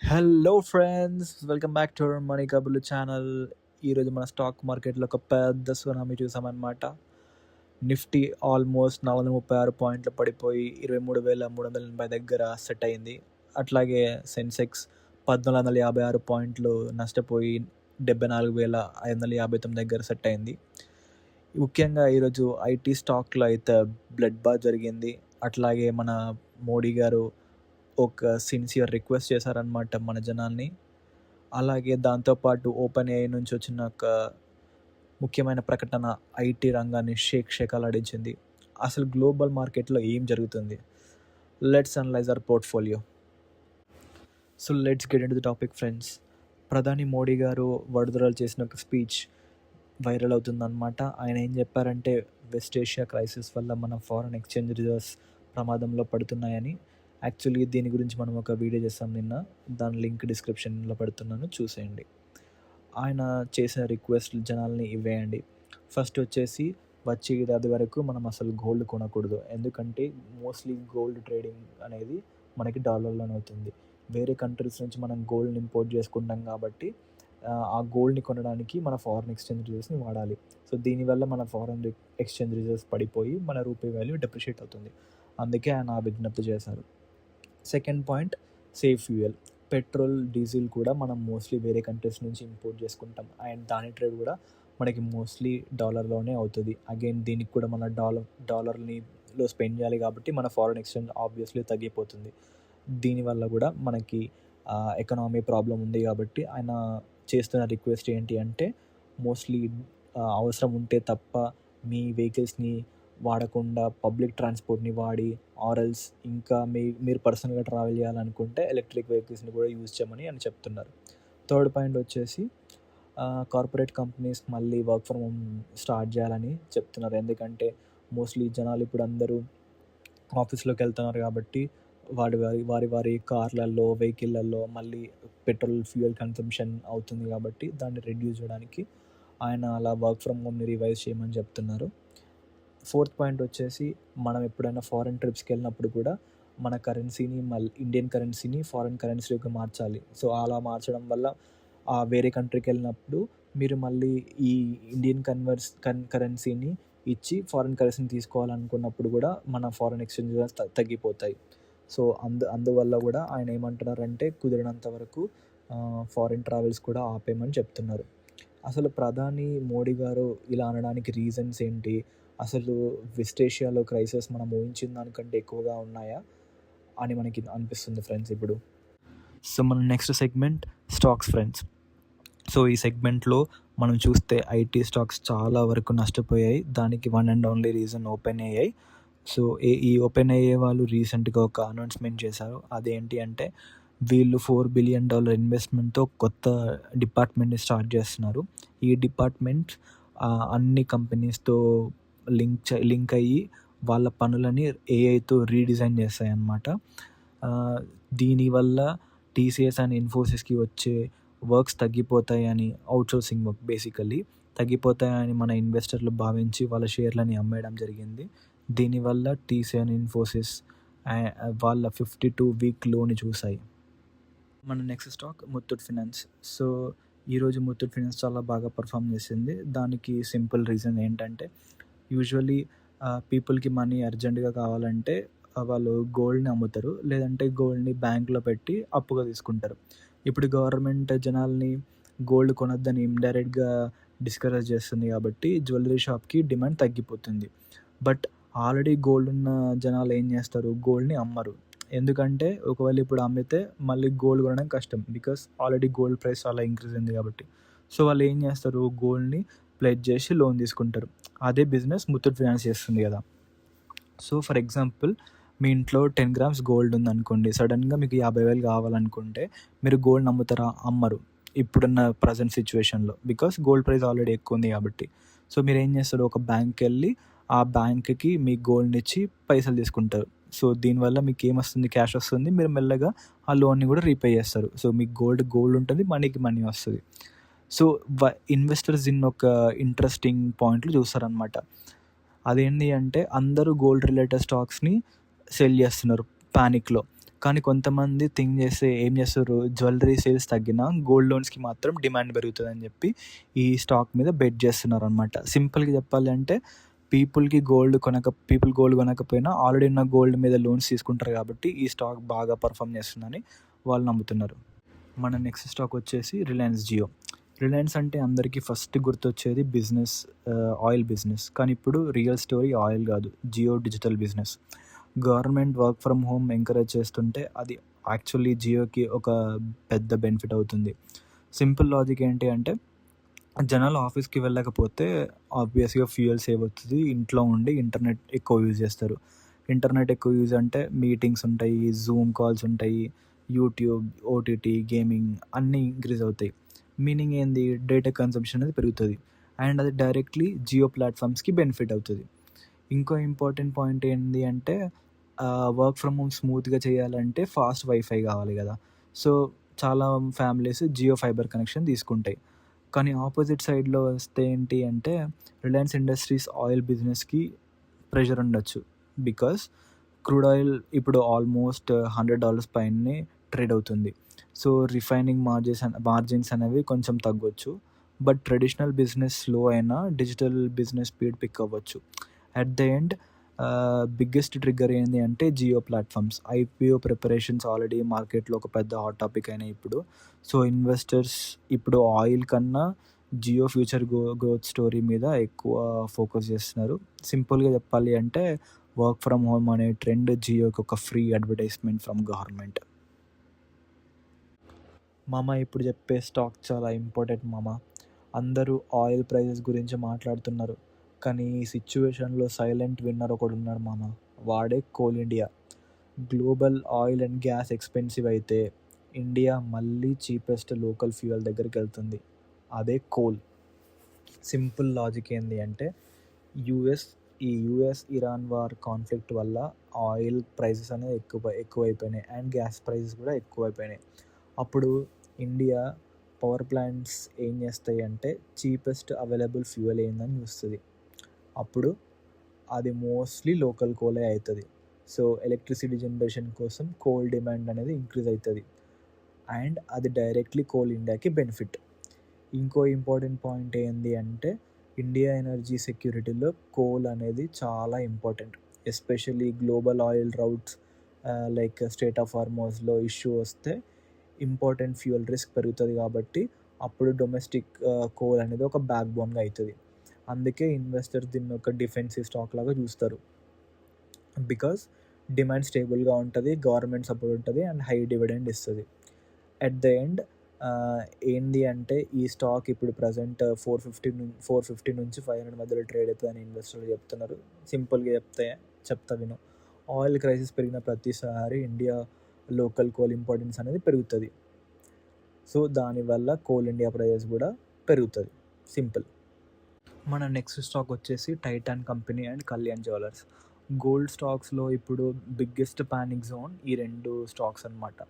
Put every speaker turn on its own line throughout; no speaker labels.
Hello friends, welcome back to our money కబుర్లు channel. ఈరోజు మన స్టాక్ మార్కెట్లో ఒక పెద్ద సునామీ చూసామన్నమాట. నిఫ్టీ ఆల్మోస్ట్ 436 పాయింట్లు పడిపోయి 23,380 దగ్గర సెట్ అయింది. అట్లాగే సెన్సెక్స్ 1,456 పాయింట్లు నష్టపోయి 74,559 దగ్గర సెట్ అయింది. ముఖ్యంగా ఈరోజు ఐటీ స్టాక్లో అయితే బ్లడ్ బాత్ జరిగింది. అట్లాగే మన మోడీ గారు ఒక సిన్సియర్ రిక్వెస్ట్ చేశారనమాట మన జనాల్ని. అలాగే దాంతోపాటు ఓపెన్ ఏఐ నుంచి వచ్చిన ఒక ముఖ్యమైన ప్రకటన ఐటీ రంగాన్ని షేకాలాడించింది. అసలు గ్లోబల్ మార్కెట్లో ఏం జరుగుతుంది? Let's analyze our portfolio. So let's get into the topic friends. ప్రధాని మోడీ గారు వడోదరాలు చేసిన ఒక స్పీచ్ వైరల్ అవుతుందన్నమాట. ఆయన ఏం చెప్పారంటే వెస్ట్ ఏషియా క్రైసిస్ వల్ల మన ఫారెన్ ఎక్స్చేంజ్ రిజర్వ్స్ ప్రమాదంలో పడుతున్నాయని. యాక్చువల్లీ దీని గురించి మనం ఒక వీడియో చేస్తాం నిన్న, దాని లింక్ డిస్క్రిప్షన్లో పెడుతున్నాను, చూసేయండి. ఆయన చేసిన రిక్వెస్ట్ జనాల్ని ఇవ్వేయండి. ఫస్ట్ వచ్చేసి వచ్చే ఏడాది వరకు మనం అసలు గోల్డ్ కొనకూడదు. ఎందుకంటే మోస్ట్లీ గోల్డ్ ట్రేడింగ్ అనేది మనకి డాలర్లోనే అవుతుంది. వేరే కంట్రీస్ నుంచి మనం గోల్డ్ని ఇంపోర్ట్ చేసుకుంటాం కాబట్టి ఆ గోల్డ్ని కొనడానికి మన ఫారెన్ ఎక్స్చేంజ్ రిజర్వ్స్ని వాడాలి. సో దీనివల్ల మన ఫారెన్ ఎక్స్చేంజ్ రిజర్వ్స్ పడిపోయి మన రూపీ వాల్యూ డెప్రిషియేట్ అవుతుంది. అందుకే ఆయన ఆ విజ్ఞప్తి చేశారు. Second point, safe fuel. Petrol, diesel కూడా మనం మోస్ట్లీ వేరే కంట్రీస్ నుంచి ఇంపోర్ట్ చేసుకుంటాం అండ్ దాని ట్రేడ్ కూడా మనకి మోస్ట్లీ డాలర్లోనే అవుతుంది. అగైన్ దీనికి కూడా మన డాలర్లో స్పెండ్ చేయాలి కాబట్టి మన ఫారెన్ ఎక్స్చేంజ్ ఆబ్వియస్లీ తగ్గిపోతుంది. దీనివల్ల కూడా మనకి ఎకనామీ ప్రాబ్లం ఉంది. కాబట్టి ఆయన చేస్తున్న రిక్వెస్ట్ ఏంటి అంటే మోస్ట్లీ అవసరం ఉంటే తప్ప మీ వెహికల్స్ని వాడకుండా పబ్లిక్ ట్రాన్స్పోర్ట్ని వాడి ఆర్ఎల్స్ ఇంకా మీరు పర్సనల్గా ట్రావెల్ చేయాలనుకుంటే ఎలక్ట్రిక్ వెహికల్స్ని కూడా యూజ్ చేయమని అని చెప్తున్నారు. థర్డ్ పాయింట్ వచ్చేసి కార్పొరేట్ కంపెనీస్ మళ్ళీ వర్క్ ఫ్రమ్ హోమ్ స్టార్ట్ చేయాలని చెప్తున్నారు. ఎందుకంటే మోస్ట్లీ జనాలు ఇప్పుడు అందరూ ఆఫీస్లోకి వెళ్తున్నారు కాబట్టి వారి కార్లలో, వెహికల్లల్లో మళ్ళీ పెట్రోల్ ఫ్యూయల్ కన్సంప్షన్ అవుతుంది కాబట్టి దాన్ని రెడ్యూస్ చేయడానికి ఆయన అలా వర్క్ ఫ్రమ్ హోమ్ని రివైజ్ చేయమని చెప్తున్నారు. ఫోర్త్ పాయింట్ వచ్చేసి మనం ఎప్పుడైనా ఫారెన్ ట్రిప్స్కి వెళ్ళినప్పుడు కూడా మన కరెన్సీని ఇండియన్ కరెన్సీని ఫారెన్ కరెన్సీలోకి మార్చాలి. సో అలా మార్చడం వల్ల వేరే కంట్రీకి వెళ్ళినప్పుడు మీరు మళ్ళీ ఈ ఇండియన్ కరెన్సీని ఇచ్చి ఫారెన్ కరెన్సీని తీసుకోవాలనుకున్నప్పుడు కూడా మన ఫారెన్ ఎక్స్చేంజ్ తగ్గిపోతాయి. సో అందువల్ల కూడా ఆయన ఏమంటున్నారంటే కుదిరినంత వరకు ఫారెన్ ట్రావెల్స్ కూడా ఆపేయమని చెప్తున్నారు. అసలు ప్రధాని మోడీ గారు ఇలా అనడానికి రీజన్స్ ఏంటి? అసలు వెస్ట్ ఏషియాలో క్రైసిస్ మనం ఊహించిన దానికంటే ఎక్కువగా ఉన్నాయా అని మనకి అనిపిస్తుంది ఫ్రెండ్స్ ఇప్పుడు. సో మన next segment stocks friends. So ఈ సెగ్మెంట్లో మనం చూస్తే ఐటీ స్టాక్స్ చాలా వరకు నష్టపోయాయి. దానికి one and only reason open AI. So ఈ ఓపెన్ ఏఐ వాళ్ళు రీసెంట్గా ఒక అనౌన్స్మెంట్ చేశారు. అదేంటి అంటే వీళ్ళు $4 బిలియన్ ఇన్వెస్ట్మెంట్తో కొత్త డిపార్ట్మెంట్ని స్టార్ట్ చేస్తున్నారు. ఈ డిపార్ట్మెంట్ అన్ని కంపెనీస్తో లింక్ అయ్యి వాళ్ళ పనులని ఏఐతో రీడిజైన్ చేస్తాయి అన్నమాట. దీనివల్ల టీసీఎస్ అండ్ ఇన్ఫోసిస్కి వచ్చే వర్క్స్ తగ్గిపోతాయని, అవుట్సోర్సింగ్ వర్క్ బేసికల్లీ తగ్గిపోతాయని మన ఇన్వెస్టర్లు భావించి వాళ్ళ షేర్లని అమ్మేయడం జరిగింది. దీనివల్ల టీసీఎస్ అండ్ ఇన్ఫోసిస్ వాళ్ళ 52-week లోని చూసాయి. మన next stock Muthoot finance. So ఈరోజు ముత్తూట్ ఫినాన్స్ చాలా బాగా పర్ఫామ్ చేసింది. దానికి సింపుల్ రీజన్ ఏంటంటే యూజువల్లీ పీపుల్కి మనీ అర్జెంటుగా కావాలంటే వాళ్ళు గోల్డ్ని అమ్ముతారు, లేదంటే గోల్డ్ని బ్యాంక్లో పెట్టి అప్పుగా తీసుకుంటారు. ఇప్పుడు గవర్నమెంట్ జనాల్ని గోల్డ్ కొనొద్దని ఇండైరెక్ట్గా డిస్కరేజ్ చేస్తుంది కాబట్టి జ్యువెలరీ షాప్కి డిమాండ్ తగ్గిపోతుంది. బట్ ఆల్రెడీ గోల్డ్ ఉన్న జనాలు ఏం చేస్తారు? గోల్డ్ని అమ్మరు. ఎందుకంటే ఒకవేళ ఇప్పుడు అమ్మితే మళ్ళీ గోల్డ్ కొనడం కష్టం, బికాస్ ఆల్రెడీ గోల్డ్ ప్రైస్ చాలా ఇంక్రీజ్ అయింది కాబట్టి. సో వాళ్ళు ఏం చేస్తారు? గోల్డ్ని ప్లెడ్జ్ చేసి లోన్ తీసుకుంటారు. అదే బిజినెస్ ముత్తూట్ ఫైనాన్స్ చేస్తుంది కదా. సో ఫర్ ఎగ్జాంపుల్ మీ ఇంట్లో 10 grams గోల్డ్ ఉందనుకోండి, సడన్గా మీకు 50,000 కావాలనుకుంటే మీరు గోల్డ్ అమ్ముతారా? అమ్మరు ఇప్పుడున్న ప్రజెంట్ సిచ్యువేషన్లో, బికాస్ గోల్డ్ ప్రైస్ ఆల్రెడీ ఎక్కువ ఉంది కాబట్టి. సో మీరు ఏం చేస్తారు? ఒక బ్యాంక్కి వెళ్ళి ఆ బ్యాంక్కి మీ గోల్డ్ని ఇచ్చి పైసలు తీసుకుంటారు. సో దీనివల్ల మీకు ఏమొస్తుంది? క్యాష్ వస్తుంది. మీరు మెల్లగా ఆ లోన్ని కూడా రీపే చేస్తారు. సో మీకు గోల్డ్ ఉంటుంది, మనీకి మనీ వస్తుంది. సో ఇన్వెస్టర్స్ దీన్ని ఒక ఇంట్రెస్టింగ్ పాయింట్లు చూస్తారనమాట. అదేంటి అంటే అందరూ గోల్డ్ రిలేటెడ్ స్టాక్స్ని సెల్ చేస్తున్నారు ప్యానిక్లో. కానీ కొంతమంది థింక్ చేస్తే ఏం చేస్తారు, జ్యువెలరీ సేల్స్ తగ్గినా గోల్డ్ లోన్స్కి మాత్రం డిమాండ్ పెరుగుతుందని చెప్పి ఈ స్టాక్ మీద బెట్ చేస్తున్నారు అనమాట. సింపుల్గా చెప్పాలి అంటే పీపుల్ గోల్డ్ కొనకపోయినా ఆల్రెడీ ఉన్న గోల్డ్ మీద లోన్స్ తీసుకుంటారు కాబట్టి ఈ స్టాక్ బాగా పర్ఫామ్ చేస్తుందని వాళ్ళు నమ్ముతున్నారు. మన నెక్స్ట్ స్టాక్ వచ్చేసి రిలయన్స్ జియో. రిలయన్స్ అంటే అందరికీ ఫస్ట్ గుర్తొచ్చేది బిజినెస్, ఆయిల్ బిజినెస్. కానీ ఇప్పుడు రియల్ స్టోరీ ఆయిల్ కాదు, Jio digital business. Government work from home encourage చేస్తుంటే అది యాక్చువల్లీ జియోకి ఒక పెద్ద బెనిఫిట్ అవుతుంది. సింపుల్ లాజిక్ ఏంటి అంటే, జనాలు ఆఫీస్కి వెళ్ళకపోతే ఆబ్వియస్గా ఫ్యూయల్ సేవ్ అవుతుంది. ఇంట్లో ఉండి ఇంటర్నెట్ ఎక్కువ యూజ్ చేస్తారు. ఇంటర్నెట్ ఎక్కువ యూజ్ అంటే మీటింగ్స్ ఉంటాయి, జూమ్ కాల్స్ ఉంటాయి, యూట్యూబ్, ఓటీటీ, గేమింగ్ అన్నీ ఇంక్రీజ్ అవుతాయి. మీనింగ్ ఏంది, డేటా కన్సంప్షన్ అనేది పెరుగుతుంది అండ్ అది డైరెక్ట్లీ జియో ప్లాట్ఫామ్స్కి బెనిఫిట్ అవుతుంది. ఇంకో ఇంపార్టెంట్ పాయింట్ ఏంటి అంటే, వర్క్ ఫ్రమ్ హోమ్ స్మూత్గా చేయాలంటే ఫాస్ట్ వైఫై కావాలి కదా. సో చాలా ఫ్యామిలీస్ జియో ఫైబర్ కనెక్షన్ తీసుకుంటాయి. కానీ ఆపోజిట్ సైడ్లో వస్తే ఏంటి అంటే, రిలయన్స్ ఇండస్ట్రీస్ ఆయిల్ బిజినెస్కి ప్రెషర్ ఉండొచ్చు. బికాస్ క్రూడ్ ఆయిల్ ఇప్పుడు ఆల్మోస్ట్ $100 పైనే ట్రేడ్ అవుతుంది. సో రిఫైనింగ్ మార్జిన్స్ అనేవి కొంచెం తగ్గొచ్చు. బట్ ట్రెడిషనల్ బిజినెస్ స్లో అయినా డిజిటల్ బిజినెస్ స్పీడ్ పిక్ అవ్వచ్చు. At the end biggest trigger ఏంటి అంటే Jio Platforms. IPO preparations already మార్కెట్లో ఒక పెద్ద హాట్ టాపిక్ అయినాయి ఇప్పుడు. సో ఇన్వెస్టర్స్ ఇప్పుడు ఆయిల్ కన్నా జియో ఫ్యూచర్ గ్రోత్ స్టోరీ మీద ఎక్కువ ఫోకస్ చేస్తున్నారు. సింపుల్గా చెప్పాలి అంటే వర్క్ ఫ్రమ్ హోమ్ అనే ట్రెండ్ జియోకి ఒక ఫ్రీ అడ్వర్టైజ్మెంట్ ఫ్రమ్ గవర్నమెంట్. మామ ఇప్పుడు చెప్పే స్టాక్ చాలా ఇంపార్టెంట్ మామ. అందరూ ఆయిల్ ప్రైజెస్ గురించి మాట్లాడుతున్నారు, కానీ ఈ సిచ్యువేషన్లో సైలెంట్ విన్నర్ ఒకడు ఉన్నాడు మామ. వాడే coal India. Global oil and gas expensive అయితే ఇండియా మళ్ళీ చీపెస్ట్ లోకల్ ఫ్యూయల్ దగ్గరికి వెళ్తుంది, అదే కోల్. సింపుల్ లాజిక్ ఏంటి అంటే, యూఎస్ ఇరాన్ వార్ కాన్ఫ్లిక్ట్ వల్ల ఆయిల్ ప్రైజెస్ అనేది ఎక్కువైపోయినాయి అండ్ గ్యాస్ ప్రైజెస్ కూడా ఎక్కువైపోయినాయి. అప్పుడు ఇండియా పవర్ ప్లాంట్స్ ఏం చేస్తాయి అంటే చీపెస్ట్ అవైలబుల్ ఫ్యూయల్ ఏందని చూస్తుంది. అప్పుడు అది మోస్ట్లీ లోకల్ కోలే అవుతుంది. సో ఎలక్ట్రిసిటీ జనరేషన్ కోసం కోల్ డిమాండ్ అనేది ఇంక్రీజ్ అవుతుంది అండ్ అది డైరెక్ట్లీ కోల్ ఇండియాకి బెనిఫిట్. ఇంకో ఇంపార్టెంట్ పాయింట్ ఏంటి అంటే, ఇండియా ఎనర్జీ సెక్యూరిటీలో కోల్ అనేది చాలా important. Especially global oil routes like strait of హార్మోజ్లో ఇష్యూ వస్తే ఇంపార్టెంట్ ఫ్యూయల్ రిస్క్ పెరుగుతుంది కాబట్టి అప్పుడు డొమెస్టిక్ కోల్ అనేది ఒక బ్యాక్ బోన్గా అవుతుంది. అందుకే ఇన్వెస్టర్స్ దీన్ని ఒక డిఫెన్సివ్ స్టాక్ లాగా చూస్తారు. బికాస్ డిమాండ్ స్టేబుల్గా ఉంటుంది, గవర్నమెంట్ సపోర్ట్ ఉంటుంది అండ్ హై డివిడెండ్ ఇస్తుంది. అట్ ద ఎండ్ ఏంది అంటే, ఈ స్టాక్ ఇప్పుడు ప్రజెంట్ 450 నుంచి 500 మధ్యలో ట్రేడ్ అవుతుందని ఇన్వెస్టర్లు చెప్తున్నారు. సింపుల్గా చెప్తా విను. ఆయిల్ క్రైసిస్ పెరిగిన ప్రతిసారి ఇండియా లోకల్ కోల్ ఇంపార్టెన్స్ అనేది పెరుగుతుంది. సో దానివల్ల కోల్ ఇండియా ప్రైజెస్ కూడా పెరుగుతుంది. సింపుల్. మన నెక్స్ట్ స్టాక్ వచ్చేసి Titan company and Kalyan jewellers. Gold స్టాక్స్లో ఇప్పుడు బిగ్గెస్ట్ పానిక్ జోన్ ఈ రెండు స్టాక్స్ అనమాట.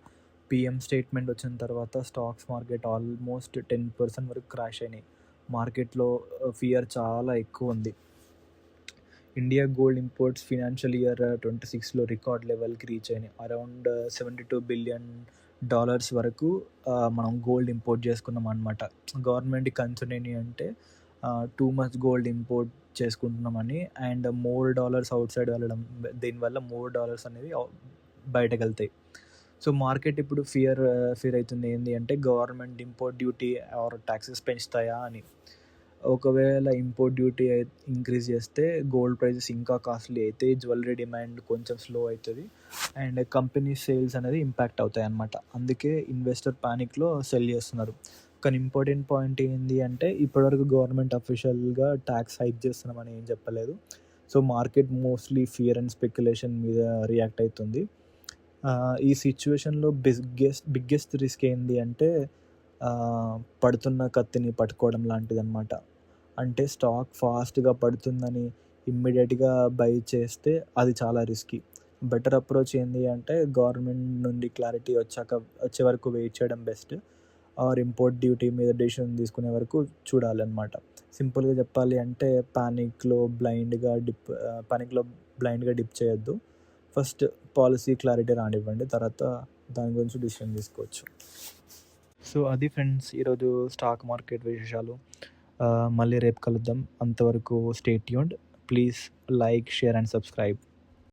పిఎం స్టేట్మెంట్ వచ్చిన తర్వాత స్టాక్స్ మార్కెట్ ఆల్మోస్ట్ 10% వరకు క్రాష్ అయినాయి. మార్కెట్లో ఫియర్ చాలా ఎక్కువ ఉంది. India gold imports financial year 2026లో రికార్డ్ లెవెల్కి రీచ్ అయినాయి. అరౌండ్ $72 బిలియన్ వరకు మనం గోల్డ్ ఇంపోర్ట్ చేసుకున్నాం అనమాట. గవర్నమెంట్కి కన్సర్న్ ఏంటి అంటే, టూ మచ్ గోల్డ్ ఇంపోర్ట్ చేసుకుంటున్నామని and more dollars outside వెళ్ళడం, దీనివల్ల $more అనేవి బయటకు వెళ్తాయి. సో మార్కెట్ ఇప్పుడు ఫియర్ అవుతుంది ఏంటి అంటే, government import duty or taxes పెంచుతాయా అని. ఒకవేళ ఇంపోర్ట్ డ్యూటీ ఇంక్రీజ్ చేస్తే గోల్డ్ ప్రైజెస్ ఇంకా కాస్ట్లీ అయితే జ్యువెలరీ డిమాండ్ కొంచెం స్లో అవుతుంది అండ్ కంపెనీ సేల్స్ అనేది ఇంపాక్ట్ అవుతాయి అన్నమాట. అందుకే ఇన్వెస్టర్ ప్యానిక్లో సెల్ చేస్తున్నారు. కానీ ఇంపార్టెంట్ పాయింట్ ఏంటి అంటే, ఇప్పటివరకు గవర్నమెంట్ అఫీషియల్గా ట్యాక్స్ హైక్ చేస్తున్నామని ఏం చెప్పలేదు. So market mostly fear and speculation మీద రియాక్ట్ అవుతుంది. ఈ సిచ్యువేషన్లో బిగ్గెస్ట్ రిస్క్ ఏంటి అంటే, పడుతున్న కత్తిని పట్టుకోవడం లాంటిది అనమాట. అంటే స్టాక్ ఫాస్ట్గా పడుతుందని ఇమ్మీడియట్గా బై చేస్తే అది చాలా రిస్కీ. బెటర్ అప్రోచ్ ఏంటి అంటే, గవర్నమెంట్ నుండి క్లారిటీ వచ్చే వరకు వెయిట్ చేయడం బెస్ట్. ఆర్ ఇంపోర్ట్ డ్యూటీ మీద డెసిషన్ తీసుకునే వరకు చూడాలన్నమాట. సింపుల్గా చెప్పాలి అంటే, ప్యానిక్లో బ్లైండ్గా డిప్ చేయొద్దు. ఫస్ట్ పాలసీ క్లారిటీ రానివ్వండి, తర్వాత దాని గురించి డిసిషన్ తీసుకోవచ్చు. సో అది ఫ్రెండ్స్ ఈరోజు స్టాక్ మార్కెట్ విశేషాలు. మళ్ళీ రేపు కలుద్దాం. అంతవరకు stay tuned. Please like, share and subscribe.